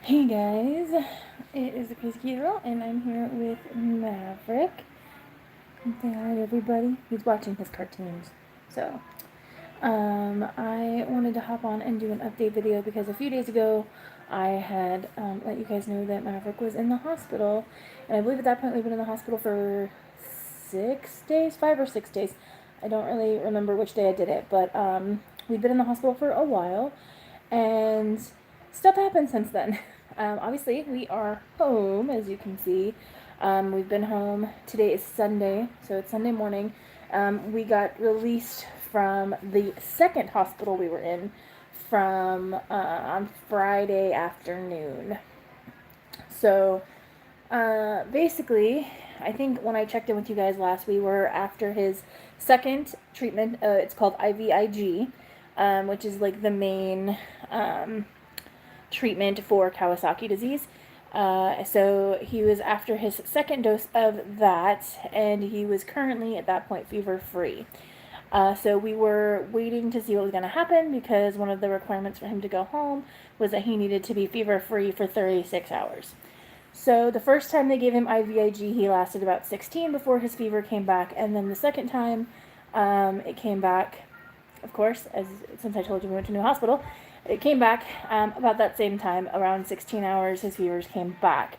Hey guys, it is the Crazy Girl, and I'm here with Maverick. Say hi to everybody. He's watching his cartoons. So, I wanted to hop on and do an update video because a few days ago I had let you guys know that Maverick was in the hospital, and I believe at that point we've been in the hospital for 6 days, 5 or 6 days. I don't really remember which day I did it, but we've been in the hospital for a while, and stuff happened since then. Obviously, we are home, as you can see. We've been home. Today is Sunday, so it's Sunday morning. We got released from the second hospital we were in from on Friday afternoon. So basically, I think when I checked in with you guys last, we were after his second treatment. It's called IVIG, which is like the main treatment for Kawasaki disease. So he was after his second dose of that, and he was currently at that point fever free. So we were waiting to see what was going to happen because one of the requirements for him to go home was that he needed to be fever free for 36 hours. So the first time they gave him IVIG, he lasted about 16 before his fever came back, and then the second time it came back, of course, since I told you we went to a new hospital, it came back about that same time, around 16 hours, his fevers came back,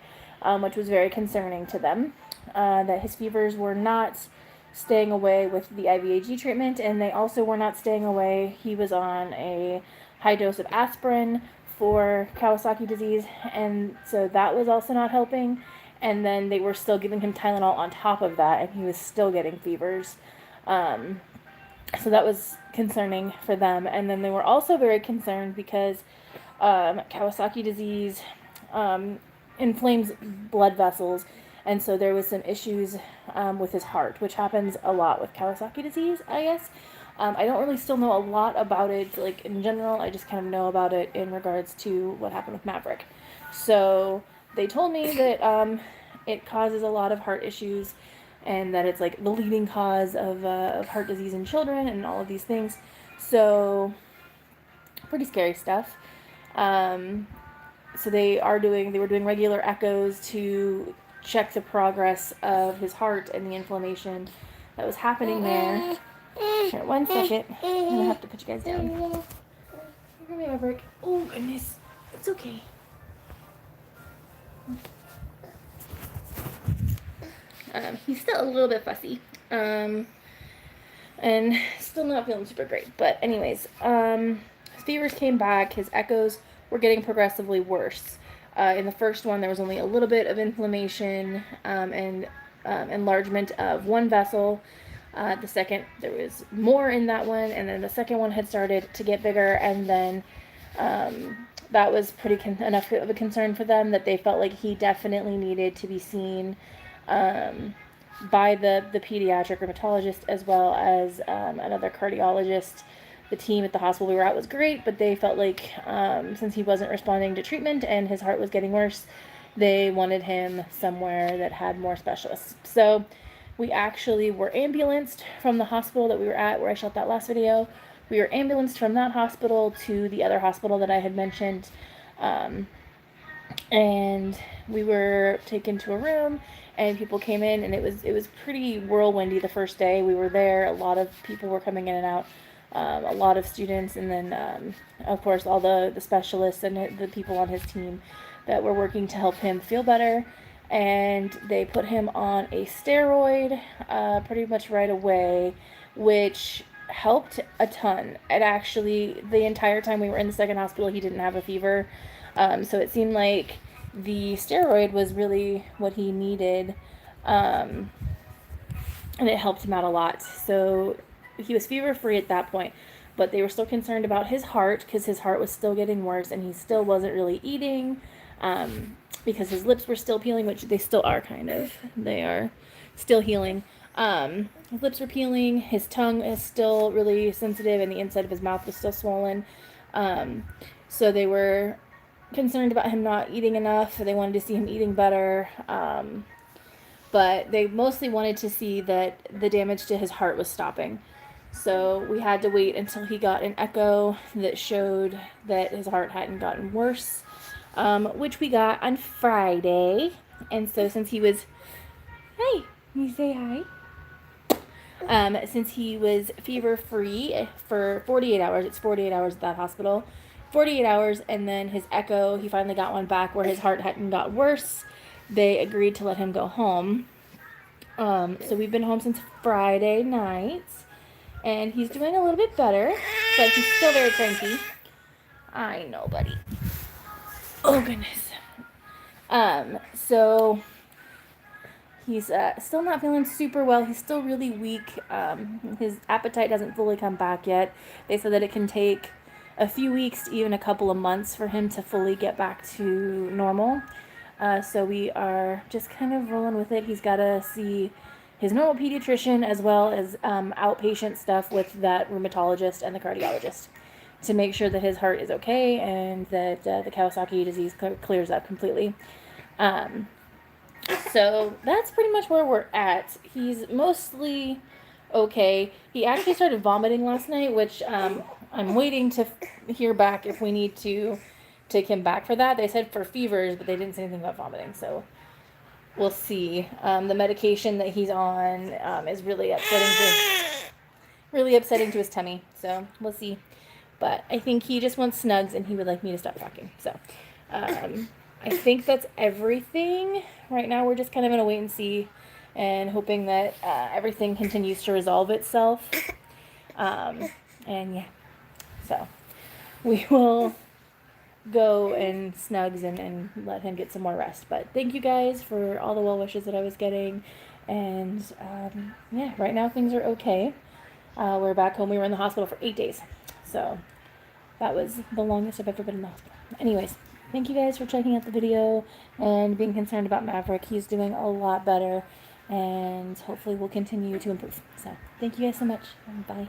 which was very concerning to them, that his fevers were not staying away with the IVIG treatment, and they also were not staying away. He was on a high dose of aspirin for Kawasaki disease, and so that was also not helping. And then they were still giving him Tylenol on top of that, and he was still getting fevers. So that was concerning for them. And then they were also very concerned because Kawasaki disease inflames blood vessels, and so there was some issues with his heart, which happens a lot with Kawasaki disease, I guess. I don't really still know a lot about it, like in general. I just kind of know about it in regards to what happened with Maverick. So they told me that it causes a lot of heart issues, and that it's like the leading cause of heart disease in children and all of these things. So pretty scary stuff. So they were doing regular echoes to check the progress of his heart and the inflammation that was happening there. Here, 1 second. I'm gonna have to put you guys down. Here, Maverick. Oh goodness, it's okay. He's still a little bit fussy, and still not feeling super great. But anyways, his fevers came back. His echoes were getting progressively worse. In the first one, there was only a little bit of inflammation and enlargement of one vessel. The second, there was more in that one, and then the second one had started to get bigger, and then that was pretty enough of a concern for them that they felt like he definitely needed to be seen by the pediatric rheumatologist as well as another cardiologist. The team at the hospital we were at was great, but they felt like since he wasn't responding to treatment and his heart was getting worse, they wanted him somewhere that had more specialists. So we actually were ambulanced from the hospital that we were at where I shot that last video. We were ambulanced from that hospital to the other hospital that I had mentioned. And we were taken to a room, and people came in, and it was pretty whirlwindy the first day we were there. A lot of people were coming in and out, a lot of students, and then of course all the specialists and the people on his team that were working to help him feel better. And they put him on a steroid pretty much right away, which helped a ton. It actually, the entire time we were in the second hospital, he didn't have a fever. So it seemed like the steroid was really what he needed, and it helped him out a lot. So he was fever free at that point, but they were still concerned about his heart because his heart was still getting worse, and he still wasn't really eating because his lips were still peeling, which they still are kind of. They are still healing. His lips were peeling, his tongue is still really sensitive, and the inside of his mouth was still swollen. So they were concerned about him not eating enough. They wanted to see him eating better. But they mostly wanted to see that the damage to his heart was stopping. So we had to wait until he got an echo that showed that his heart hadn't gotten worse. which we got on Friday. And so since he was, hey, you say hi? Since he was fever-free for 48 hours, it's 48 hours at that hospital, 48 hours, and then his echo, he finally got one back where his heart hadn't got worse. They agreed to let him go home. So we've been home since Friday night, and he's doing a little bit better, but he's still very cranky. I know, buddy. Oh, goodness. So he's still not feeling super well. He's still really weak. His appetite hasn't fully come back yet. They said that it can take a few weeks to even a couple of months for him to fully get back to normal. So we are just kind of rolling with it. He's got to see his normal pediatrician as well as outpatient stuff with that rheumatologist and the cardiologist to make sure that his heart is okay and that the Kawasaki disease clears up completely. So that's pretty much where we're at. He's mostly okay. He actually started vomiting last night, which I'm waiting to hear back if we need to take him back for that. They said for fevers, but they didn't say anything about vomiting, so we'll see. The medication that he's on is really upsetting to his tummy, so we'll see. But I think he just wants snugs, and he would like me to stop talking. So I think that's everything. Right now we're just kind of in a wait and see and hoping that everything continues to resolve itself. And yeah, so we will go and snugs and let him get some more rest. But thank you guys for all the well wishes that I was getting. And yeah, right now things are okay. We're back home. We were in the hospital for 8 days. So that was the longest I've ever been in the hospital. Anyways, thank you guys for checking out the video and being concerned about Maverick. He's doing a lot better, and hopefully we'll continue to improve. So thank you guys so much, and bye.